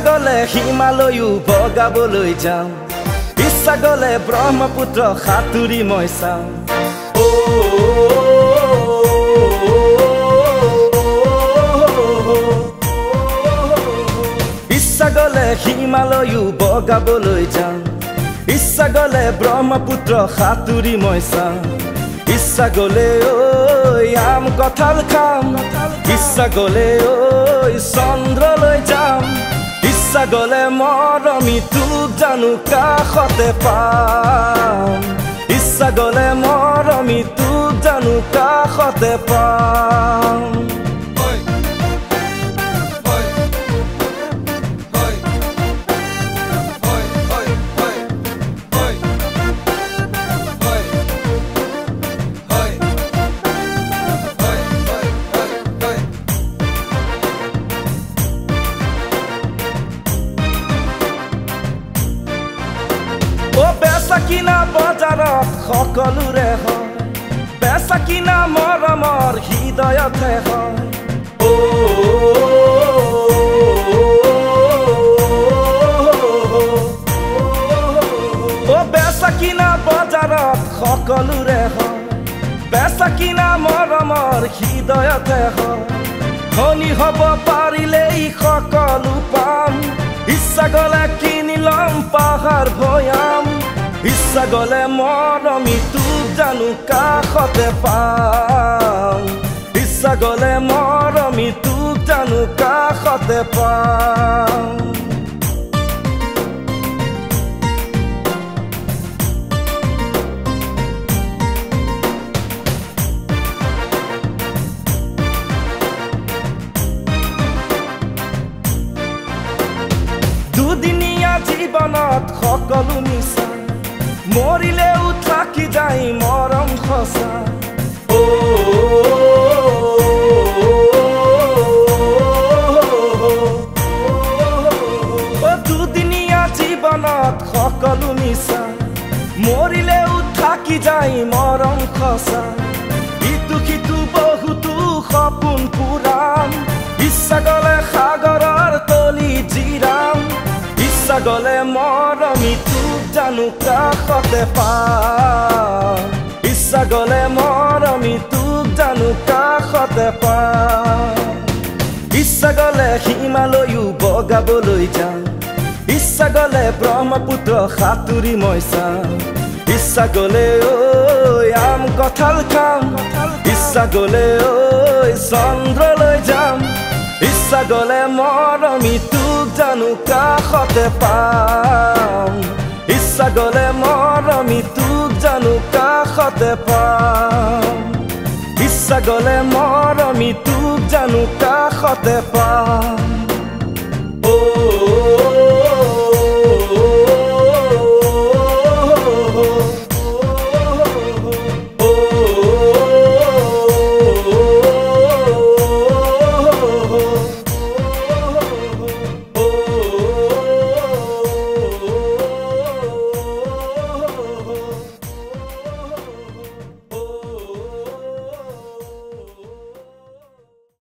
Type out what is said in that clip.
গলে হিমালয়ো বগাবলৈ যাম ইচ্ছা গলে ব্ৰহ্মপুত্ৰ সাঁতুৰি মই চাম ইচ্ছা গলে হিমালয়ো বগাবলৈ যাম ইচ্ছা গলে ব্ৰহ্মপুত্ৰ সাঁতুৰি মই চাম ইচ্ছা গলে আম কঁঠাল খাম ইচ্ছা গলে চন্দ্ৰলৈ যাম ইচ্ছা গলে মৰমি তোক জানো কাষতে পাম ইচ্ছা গলে মৰমি তোক জানো কাষতে পাম কিনা বজাৰত সকলোৰে হয় বেচা কিনা মৰমৰ হৃদয়তে হয় বেচা কিনা বজাৰত সকলোৰে হয় বেচা কিনা মৰমৰ হৃদয়তে হয় ধনী হ'ব পাৰিলেই সকলো পাম ইচ্ছা গলে কিনি ল'ম পাহাৰ ভৈয়াম ইচ্ছা গলে মৰমি তোক জানো কাষতে পাম ইচ্ছা গলে মৰমি তোক জানো কাষতে পাম দুদিনীয়া জীৱনত সকলো মিছা মৰিলেও থাকি যায় মৰম সঁচা দুদিনীয়া জীৱনত সকলো মিছা মৰিলেও থাকি যায় মৰম সঁচা ইটো সিটো বহুতো সপোন পুৰাম ইচ্ছা গলে সাগৰৰ তলি জিৰাম ইচ্ছা গলে মৰমি তোক জানো কাষতে পাম ইচ্ছা গলে মৰমি তোক জানো কাষতে পাম ইচ্ছা গলে হিমালয়ো বগাবলৈ যাম ইচ্ছা গলে ব্ৰহ্মপুত্ৰ সাঁতুৰি মই চাম ইচ্ছা গলে আম কঁঠাল খাম ইচ্ছা গলে চন্দ্ৰলৈ যাম ইচ্ছা গলে মৰমি তোক জানো কাষতে পাম ইচ্ছা গলে মৰমি তোক জানো কাষতে পাম ইচ্ছা গলে মৰমি তোক জানো কাষতে পাম